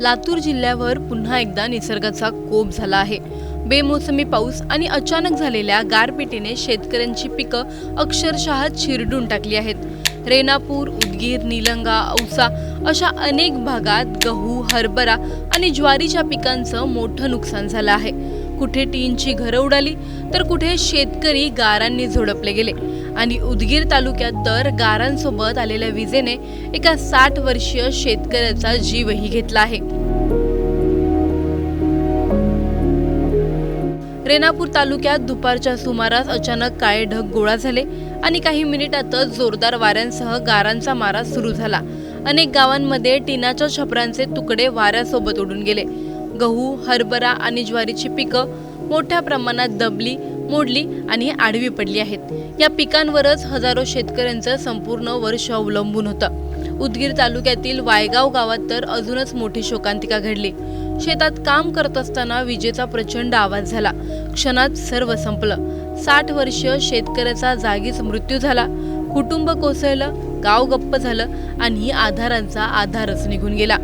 लातूर जिल्ह्यावर पुन्हा एकदा निसर्गाचा कोप झाला आहे। बेमोसमी पाऊस आणि अचानक झालेल्या गारपिटीने शेतकऱ्यांची पिकं अक्षरशः चिरडून टाकली आहेत। रेणापूर, उदगीर, निलंगा, औसा अशा अनेक भागात गहू, हरभरा आणि ज्वारीच्या पिकांचं मोठं नुकसान झालं आहे। कुठे टीनची घरं उडाली तर कुठे शेतकरी गारांनी झोडपले गेले आणि उदगीर तालुक्यात तर गारांसोबत आलेल्या विजेने एका 60 वर्षीय शेतकऱ्याचा जीवही घेतला आहे। रेणापूर तालुक्यात दुपारच्या सुमारास अचानक काळे ढग गोळा झाले आणि काही मिनिटातच जोरदार वाऱ्यांसह गारांचा मारा सुरू झाला। अनेक गावांमध्ये टिनाच्या छपरांचे तुकडे वाऱ्यासोबत उडून गेले। गहू, हरभरा आणि ज्वारीची पिकं मोठ्या प्रमाणात दबली, मोडली आणि आडवी पडली आहेत। या पिकांवरच हजारो शेतकऱ्यांचं संपूर्ण वर्ष अवलंबून होतं। उदगीर तालुक्यातील वायगाव गावात तर अजूनच मोठी शोकांतिका घडली। शेतात काम करत असताना विजेचा प्रचंड आवाज झाला। क्षणात सर्व संपलं। 60 वर्षीय शेतकऱ्याचा जागीच मृत्यू झाला। कुटुंब कोसळलं, गाव गप्प झालं आणि आधारांचा आधारच निघून गेला।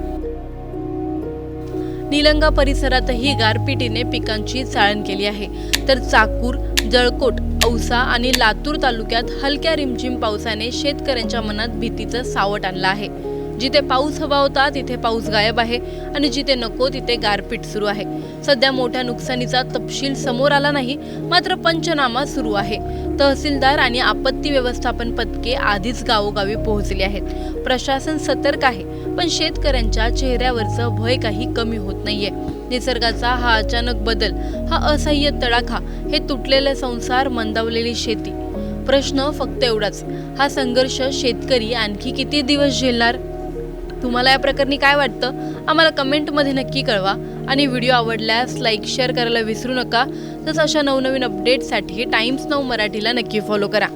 निलंगा परिसरातही गारपिटीने पिकांची चाळण केली आहे, तर चाकूर, जळकोट, औसा आणि लातूर तालुक्यात हलक्या रिमझिम पावसाने शेतकऱ्यांच्या मनात भीतीचं सावट आणलं आहे। जिथे पाऊस हवा होता तिथे पाऊस गायब आहे आणि जिथे नको तिथे गारपीट सुरू आहे। सध्या मोठ्या नुकसानीचा तपशील समोर आला नाही, मात्र पंचनामा सुरू आहे। तहसीलदार आणि आपत्ती व्यवस्थापन पथके आधीच गावोगावी पोहोचली आहेत। प्रशासन सतर्क आहे, पण शेतकऱ्यांच्या चेहऱ्यावरचं भय काही कमी होत नाहीये। निसर्गाचा हा अचानक बदल, हा असह्य तडाखा, हे तुटलेले संसार, मंदावलेली शेती। प्रश्न फक्त एवढाच, हा संघर्ष शेतकरी आणखी किती दिवस झेलणार? तुम्हाला या प्रकरणी काय वाटतं? आम्हाला कमेंटमध्ये नक्की कळवा आणि व्हिडिओ आवडल्यास लाईक, शेअर करायला विसरू नका। तसंच अशा नवनवीन अपडेट्ससाठी टाइम्स नाऊ मराठीला नक्की फॉलो करा।